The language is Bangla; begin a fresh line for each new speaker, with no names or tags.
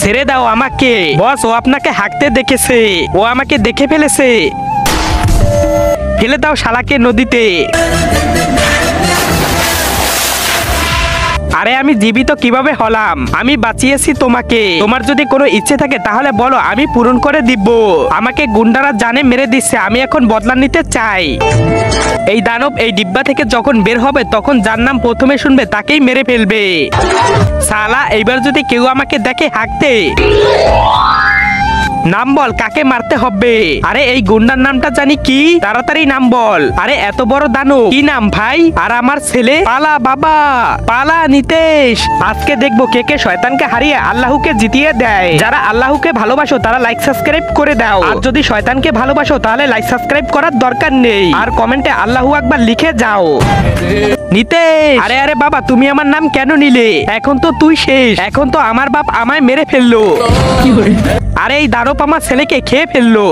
ছেড়ে দাও আমাকে বস, ও আপনাকে হাঁকতে দেখেছে, ও আমাকে দেখে ফেলেছে। ফেলে দাও শালাকে নদীতে। আরে আমি জীবিত কিভাবে হলাম? আমি বাঁচিয়েছি তোমাকে। তোমার যদি কোনো ইচ্ছে থাকে তাহলে বলো, আমি পূরণ করে দিব। আমাকে গুন্ডারা জানে মেরে দিচ্ছে, আমি এখন বদলা নিতে চাই। এই দানব এই ডিব্বা থেকে যখন বের হবে তখন যার নাম প্রথমে শুনবে তাকেই মেরে ফেলবে। শালা এইবার যদি কেউ আমাকে দেখে হাঁকতে, নাম বল কাকে মারতে হবে। আরে এই গুন্ডার নামটা জানি কি, তাড়াতাড়ি নাম বল। আরে এত বড় দানব, কি নাম ভাই? আর আমার ছেলে? পালা বাবা পালা নিতেশ। আজকে দেখবো কে কে শয়তানকে হারিয়ে আল্লাহকে জিতিয়ে দেয়। যারা আল্লাহকে ভালোবাসো তারা লাইক সাবস্ক্রাইব করে দাও, আর যদি শয়তানকে ভালোবাসো তাহলে লাইক সাবস্ক্রাইব করার দরকার নেই, আর কমেন্টে আল্লাহু আকবার লিখে যাও। নিতেশ, আরে আরে বাবা তুমি আমার নাম কেন নিলে? এখন তো তুই শেষ, এখন তো আমার বাপ আমায় মেরে ফেললো। আরে এই দানব আমার ছেলেকে খেয়ে ফেললো।